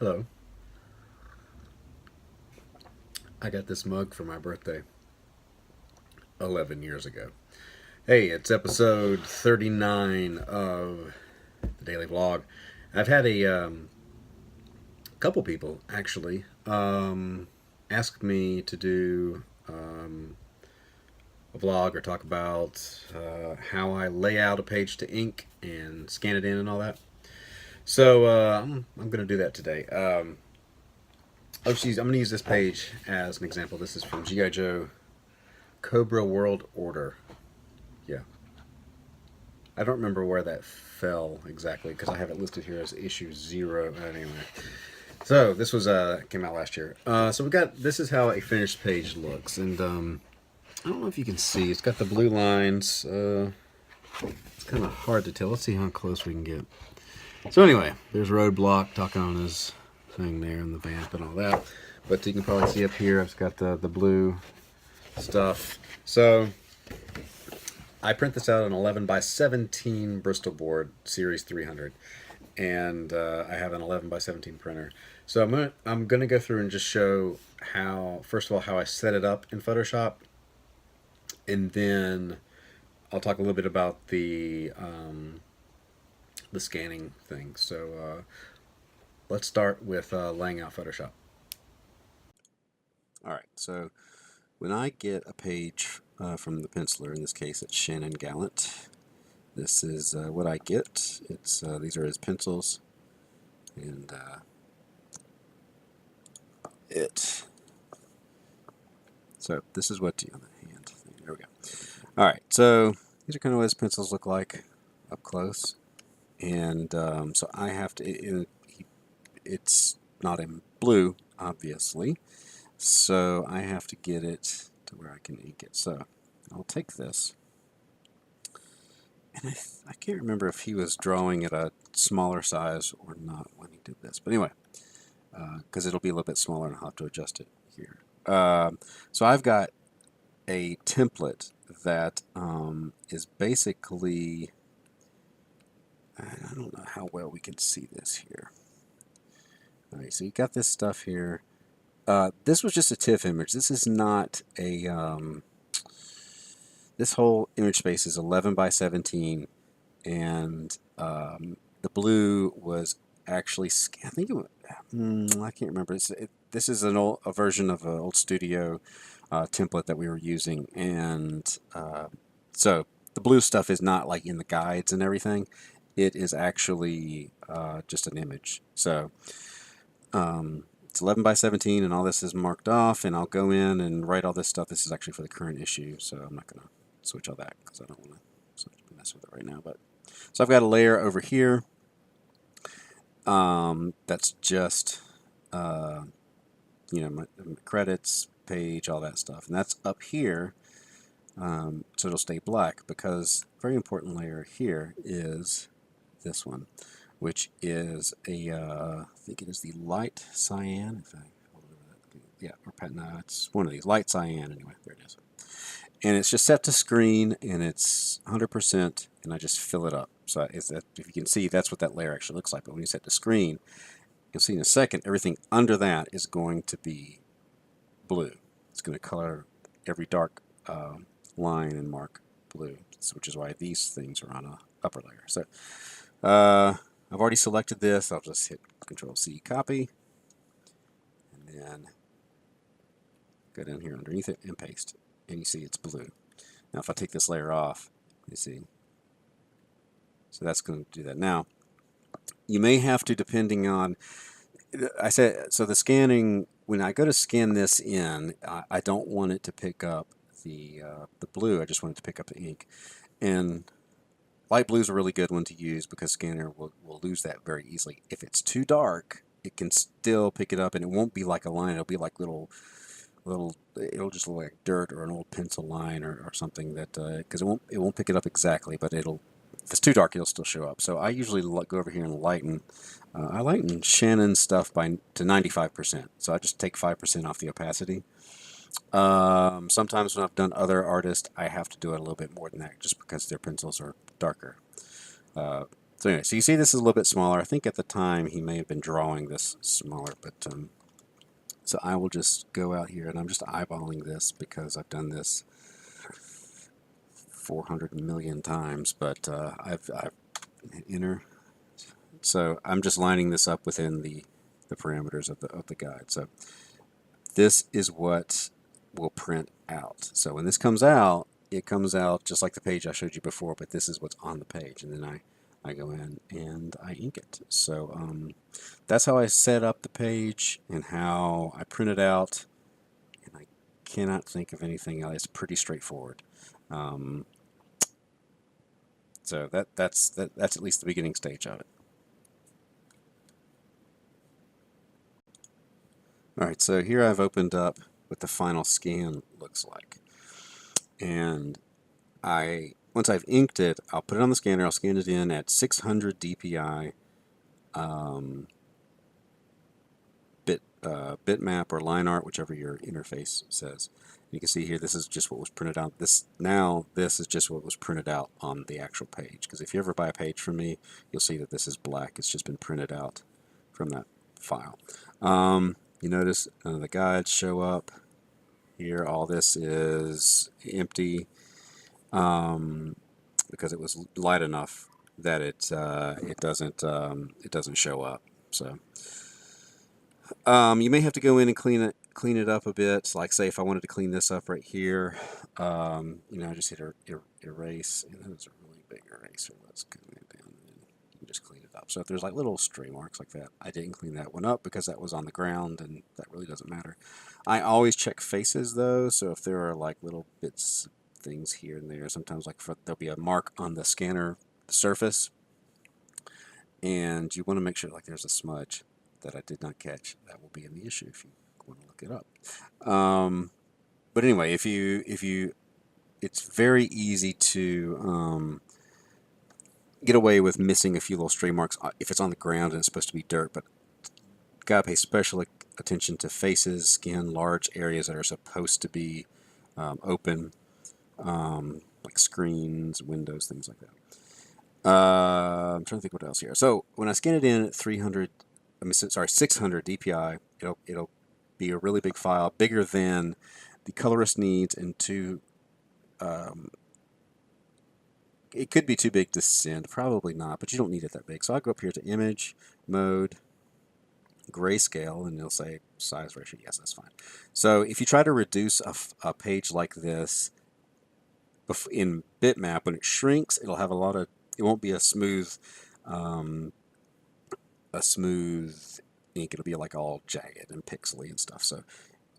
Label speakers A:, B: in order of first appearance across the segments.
A: Hello. I got this mug for my birthday 11 years ago. Hey, it's episode 39 of the Daily Vlog. I've had a couple people actually ask me to do a vlog or talk about how I lay out a page to ink and scan it in and all that. So I'm going to do that today. I'm going to use this page as an example. This is from G.I. Joe Cobra World Order. Yeah. I don't remember where that fell exactly because I have it listed here as issue 0. Anyway. So this was came out last year. So we got this is how a finished page looks, and I don't know if you can see. It's got the blue lines. It's kind of hard to tell. Let's see how close we can get. So anyway, there's Roadblock talking on his thing there and the vamp and all that. But you can probably see up here, I've got the blue stuff. So I print this out on 11 by 17 Bristol board, Series 300, and I have an 11 by 17 printer. So I'm gonna go through and just show how, first of all, how I set it up in Photoshop, and then I'll talk a little bit about the scanning thing. So let's start with laying out Photoshop. All right, so when I get a page from the penciler, in this case it's Shannon Gallant, this is what I get. It's these are his pencils, and so this is what on the hand thing. There we go. All right, so these are kind of what his pencils look like up close, and so I have to. It's not in blue, obviously, so I have to get it to where I can ink it. So I'll take this, and I can't remember if he was drawing at a smaller size or not when he did this, but anyway, because it'll be a little bit smaller and I'll have to adjust it here. So I've got a template that is basically, I don't know how well we can see this here. All right, so you got this stuff here. This was just a TIFF image. This is not a, this whole image space is 11 by 17, and the blue was actually, I think it was, I can't remember. This is a version of an old studio template that we were using, and so the blue stuff is not like in the guides and everything. It is actually just an image. So it's 11 by 17, and all this is marked off, and I'll go in and write all this stuff. This is actually for the current issue, so I'm not going to switch all that because I don't want to mess with it right now. But so I've got a layer over here. That's just my credits page, all that stuff, and that's up here. So it'll stay black, because very important layer here is this one, which is a I think it is the light cyan. If I hold it over that, yeah, or no, it's one of these, light cyan. Anyway, there it is, and it's just set to screen, and it's 100%, and I just fill it up. So if you can see, that's what that layer actually looks like. But when you set to screen, you'll see in a second, everything under that is going to be blue. It's going to color every dark line and mark blue, which is why these things are on a upper layer. So I've already selected this. I'll just hit Control C, copy, and then go down here underneath it and paste, and you see it's blue. Now if I take this layer off, you see, so that's going to do that. Now you may have to, depending on, I said, so the scanning, when I go to scan this in, I don't want it to pick up the blue. I just want it to pick up the ink, and light blue is a really good one to use because scanner will lose that very easily. If it's too dark, it can still pick it up, and it won't be like a line. It'll be like little, it'll just look like dirt or an old pencil line or something, that because it won't pick it up exactly, but if it's too dark, it'll still show up. So I usually go over here and lighten. I lighten Shannon's stuff to 95%. So I just take 5% off the opacity. Sometimes when I've done other artists, I have to do it a little bit more than that, just because their pencils are darker. So anyway, so you see this is a little bit smaller. I think at the time he may have been drawing this smaller, but so I will just go out here and I'm just eyeballing this because I've done this 400 million times, but I've enter. So I'm just lining this up within the parameters of the guide. So this is what will print out. So when this comes out, it comes out just like the page I showed you before, but this is what's on the page, and then I go in and I ink it. So that's how I set up the page and how I print it out, and I cannot think of anything else. It's pretty straightforward. So that's at least the beginning stage of it. All right, so here I've opened up what the final scan looks like. And once I've inked it, I'll put it on the scanner, I'll scan it in at 600 DPI bitmap or line art, whichever your interface says. You can see here, this is just what was printed out. This is just what was printed out on the actual page. Because if you ever buy a page from me, you'll see that this is black. It's just been printed out from that file. You notice the guides show up here. All this is empty because it was light enough that it doesn't show up. So you may have to go in and clean it up a bit. Like say if I wanted to clean this up right here, I just hit erase, and that was a really big eraser. Let's go down and you just clean it up. So if there's like little stray marks like that, I didn't clean that one up because that was on the ground, and that really doesn't matter. I always check faces though, so if there are like little bits, things here and there, sometimes like there'll be a mark on the scanner surface, and you want to make sure like there's a smudge that I did not catch. That will be in the issue if you want to look it up. But anyway, if you, it's very easy to get away with missing a few little stray marks if it's on the ground and it's supposed to be dirt. But gotta pay special attention to faces, skin, large areas that are supposed to be open, like screens, windows, things like that. I'm trying to think what else here. So when I scan it in at 600 DPI, it'll be a really big file, bigger than the colorist needs, and it could be too big to send, probably not, but you don't need it that big. So I go up here to Image, Mode, Grayscale, and it'll say Size Ratio. Yes, that's fine. So if you try to reduce a page like this in bitmap, when it shrinks, it'll have it won't be a smooth ink. It'll be like all jagged and pixely and stuff.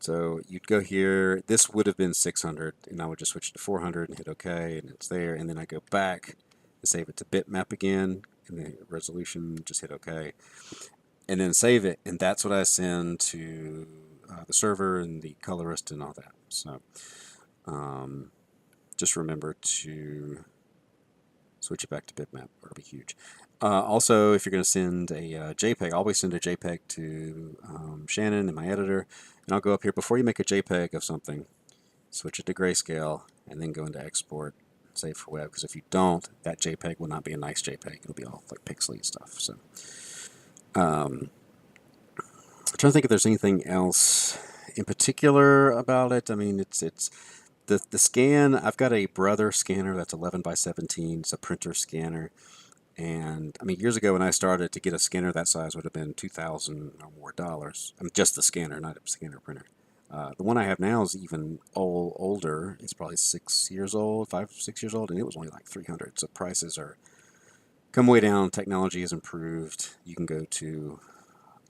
A: So you'd go here. This would have been 600, and I would just switch to 400 and hit OK, and it's there. And then I go back and save it to bitmap again, and the resolution, just hit OK, and then save it. And that's what I send to the server and the colorist and all that. So just remember to switch it back to bitmap, or it'll be huge. Also, if you're going to send a JPEG, always send a JPEG to Shannon in my editor, and I'll go up here before you make a JPEG of something, switch it to grayscale, and then go into export, save for web. Because if you don't, that JPEG will not be a nice JPEG. It'll be all like pixely and stuff. So, I'm trying to think if there's anything else in particular about it. I mean, it's the scan. I've got a Brother scanner that's 11 by 17. It's a printer scanner. And I mean, years ago when I started, to get a scanner that size would have been $2,000 or more. I mean, just the scanner, not a scanner printer. The one I have now is even older. It's probably 6 years old, 5, 6 years old, and it was only like $300. So prices are come way down. Technology has improved. You can go to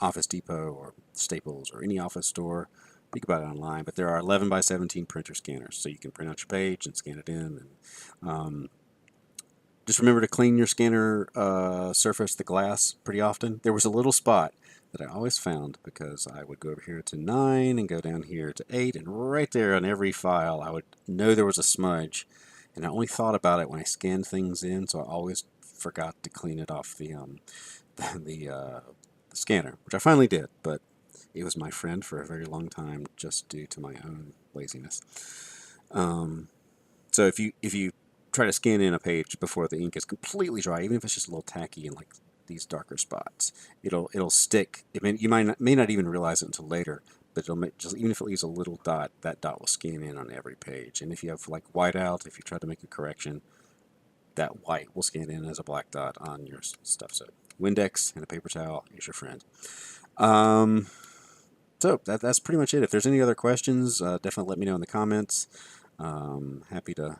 A: Office Depot or Staples or any office store. Think about it online. But there are 11 by 17 printer scanners, so you can print out your page and scan it in. And just remember to clean your scanner surface, the glass, pretty often. There was a little spot that I always found because I would go over here to 9 and go down here to 8, and right there on every file I would know there was a smudge, and I only thought about it when I scanned things in, so I always forgot to clean it off the scanner, which I finally did, but it was my friend for a very long time just due to my own laziness. So if you try to scan in a page before the ink is completely dry, even if it's just a little tacky and like these darker spots. It'll stick. You may not even realize it until later, but it'll make, just even if it leaves a little dot, that dot will scan in on every page. And if you have like whiteout, if you try to make a correction, that white will scan in as a black dot on your stuff. So Windex and a paper towel is your friend. So that's pretty much it. If there's any other questions, definitely let me know in the comments. Happy to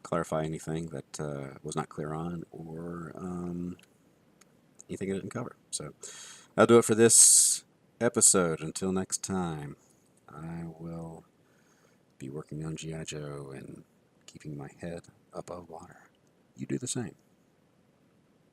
A: clarify anything that was not clear on, or anything I didn't cover. So that'll do it for this episode. Until next time, I will be working on G.I. Joe and keeping my head above water. You do the same.